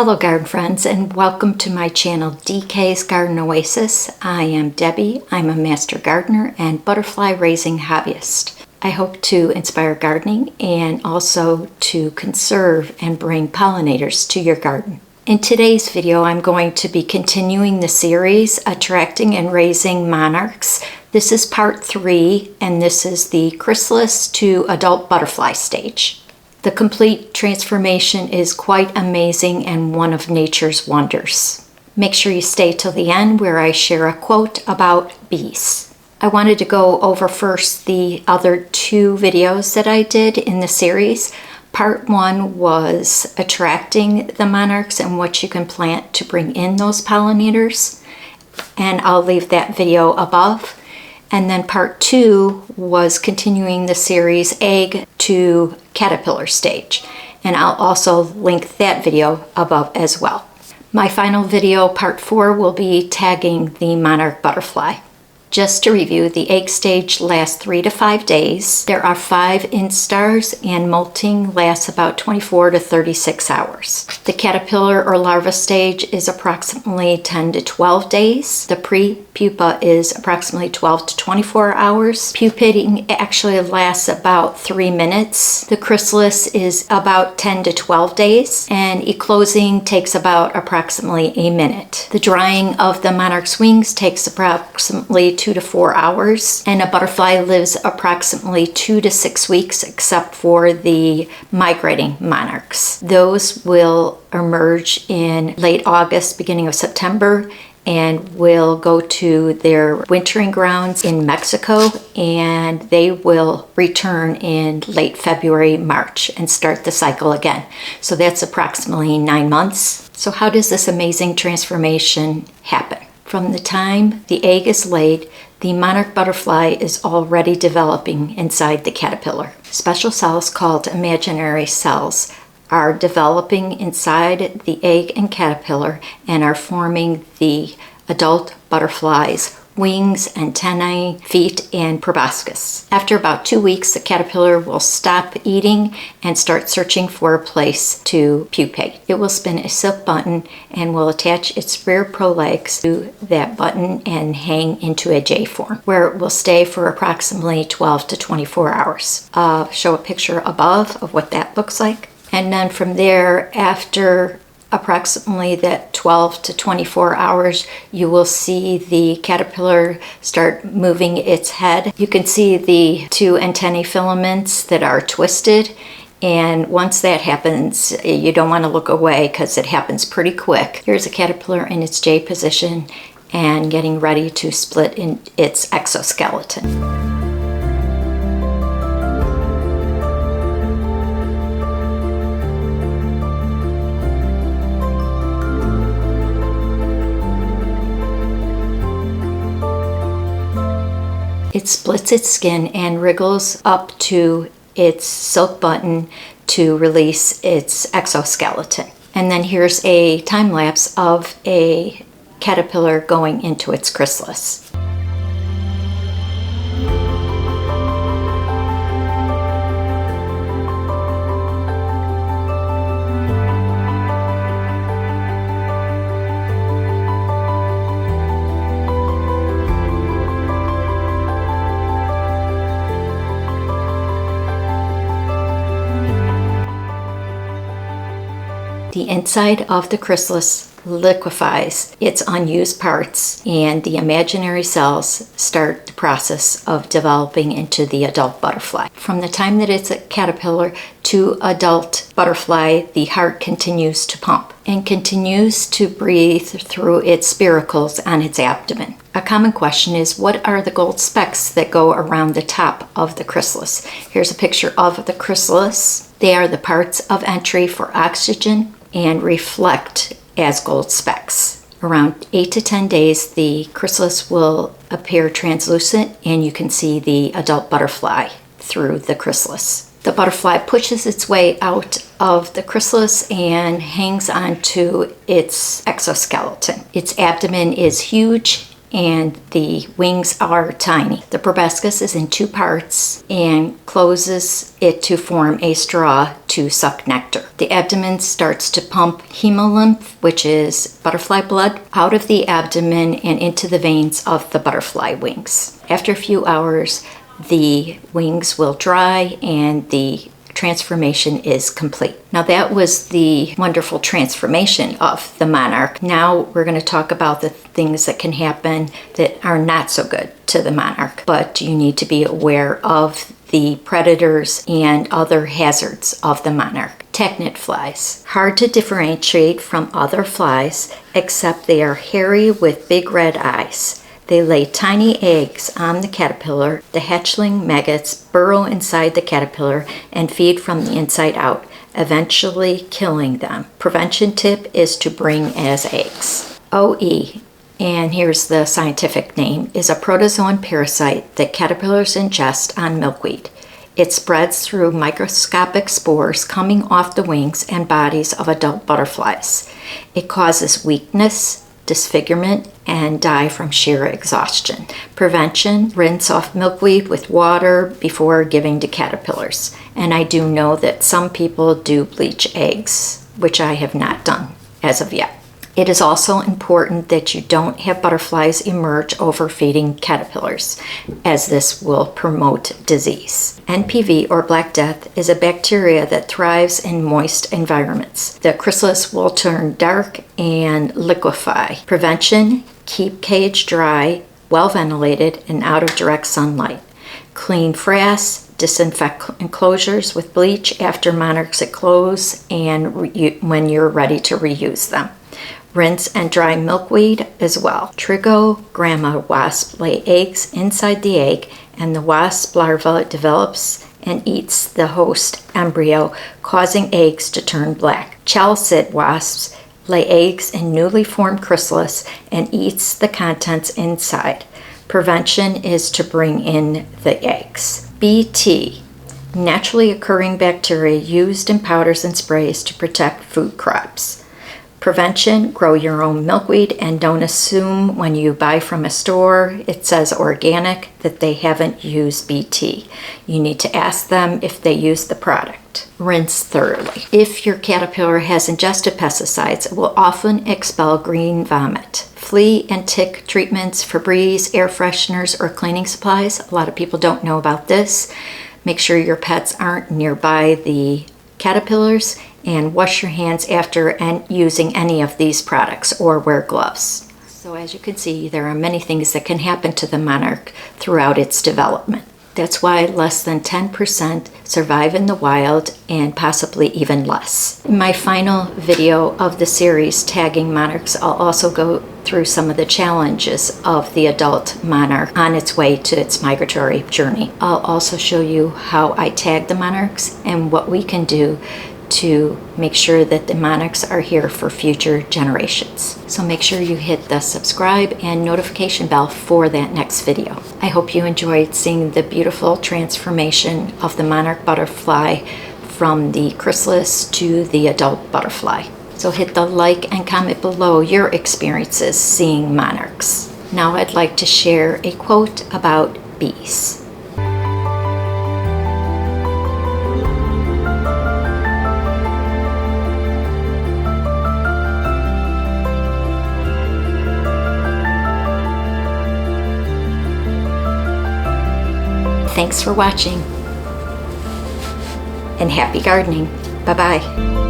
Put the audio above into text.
Hello garden friends, and welcome to my channel DK's Garden Oasis. I am Debbie. I'm a master gardener and butterfly raising hobbyist. I hope to inspire gardening and also to conserve and bring pollinators to your garden. In today's video, I'm going to be continuing the series Attracting and Raising Monarchs. This is part 3, and this is the chrysalis to adult butterfly stage. The complete transformation is quite amazing and one of nature's wonders. Make sure you stay till the end where I share a quote about bees. I wanted to go over first the other 2 videos that I did in the series. Part 1 was attracting the monarchs and what you can plant to bring in those pollinators, and I'll leave that video above. And then part 2 was continuing the series egg to caterpillar stage, and I'll also link that video above as well. My final video, part 4, will be tagging the monarch butterfly. Just to review, the egg stage lasts 3 to 5 days. There are 5 instars, and molting lasts about 24 to 36 hours. The caterpillar or larva stage is approximately 10 to 12 days. The pre-pupa is approximately 12 to 24 hours. Pupating actually lasts about 3 minutes. The chrysalis is about 10 to 12 days, and eclosing takes about approximately a minute. The drying of the monarch's wings takes approximately 2 to 4 hours, and a butterfly lives approximately 2 to 6 weeks, except for the migrating monarchs. Those will emerge in late August, beginning of September, and will go to their wintering grounds in Mexico, and they will return in late February, March, and start the cycle again. So that's approximately 9 months. So how does this amazing transformation happen? From the time the egg is laid, the monarch butterfly is already developing inside the caterpillar. Special cells called imaginary cells are developing inside the egg and caterpillar and are forming the adult butterfly's wings, antennae, feet, and proboscis. After about 2 weeks, the caterpillar will stop eating and start searching for a place to pupate. It will spin a silk button and will attach its rear prolegs to that button and hang into a J form, where it will stay for approximately 12 to 24 hours. I'll show a picture above of what that looks like. And then from there, after approximately that 12 to 24 hours, you will see the caterpillar start moving its head. You can see the 2 antennae filaments that are twisted, and once that happens, you don't want to look away because it happens pretty quick. Here's a caterpillar in its J position and getting ready to split in its exoskeleton. It splits its skin and wriggles up to its silk button to release its exoskeleton. And then here's a time lapse of a caterpillar going into its chrysalis. The inside of the chrysalis liquefies its unused parts, and the imaginary cells start the process of developing into the adult butterfly. From the time that it's a caterpillar to adult butterfly, the heart continues to pump and continues to breathe through its spiracles on its abdomen. A common question is, what are the gold specks that go around the top of the chrysalis? Here's a picture of the chrysalis. They are the parts of entry for oxygen and reflect as gold specks. Around 8 to 10 days, the chrysalis will appear translucent, and you can see the adult butterfly through the chrysalis. The butterfly pushes its way out of the chrysalis and hangs onto its exoskeleton. Its abdomen is huge and the wings are tiny. The proboscis is in 2 parts and closes it to form a straw to suck nectar. The abdomen starts to pump hemolymph, which is butterfly blood, out of the abdomen and into the veins of the butterfly wings. After a few hours, the wings will dry and the transformation is complete. Now that was the wonderful transformation of the monarch. Now we're going to talk about the things that can happen that are not so good to the monarch, but you need to be aware of the predators and other hazards of the monarch. Technid flies. Hard to differentiate from other flies, except they are hairy with big red eyes. They lay tiny eggs on the caterpillar. The hatchling maggots burrow inside the caterpillar and feed from the inside out, eventually killing them. Prevention tip is to bring as eggs. OE, and here's the scientific name, is a protozoan parasite that caterpillars ingest on milkweed. It spreads through microscopic spores coming off the wings and bodies of adult butterflies. It causes weakness, disfigurement, and die from sheer exhaustion. Prevention: rinse off milkweed with water before giving to caterpillars. And I do know that some people do bleach eggs, which I have not done as of yet. It is also important that you don't have butterflies emerge overfeeding caterpillars, as this will promote disease. NPV, or Black Death, is a bacteria that thrives in moist environments. The chrysalis will turn dark and liquefy. Prevention: keep cage dry, well ventilated, and out of direct sunlight. Clean frass, disinfect enclosures with bleach after monarchs at close and when you're ready to reuse them. Rinse and dry milkweed as well. Trigogramma wasp lay eggs inside the egg, and the wasp larva develops and eats the host embryo, causing eggs to turn black. Chalcid wasps lay eggs in newly formed chrysalis and eats the contents inside. Prevention is to bring in the eggs. BT, naturally occurring bacteria used in powders and sprays to protect food crops. Prevention: grow your own milkweed and don't assume when you buy from a store it says organic that they haven't used BT. You need to ask them if they use the product. Rinse thoroughly. If your caterpillar has ingested pesticides, it will often expel green vomit. Flea and tick treatments, Febreze, air fresheners, or cleaning supplies. A lot of people don't know about this. Make sure your pets aren't nearby the caterpillars, and wash your hands after and using any of these products, or wear gloves. So as you can see, there are many things that can happen to the monarch throughout its development. That's why less than 10% survive in the wild, and possibly even less. In my final video of the series, Tagging Monarchs, I'll also go through some of the challenges of the adult monarch on its way to its migratory journey. I'll also show you how I tag the monarchs and what we can do to make sure that the monarchs are here for future generations. So make sure you hit the subscribe and notification bell for that next video. I hope you enjoyed seeing the beautiful transformation of the monarch butterfly from the chrysalis to the adult butterfly. So hit the like and comment below your experiences seeing monarchs. Now I'd like to share a quote about bees. Thanks for watching, and happy gardening. Bye-bye.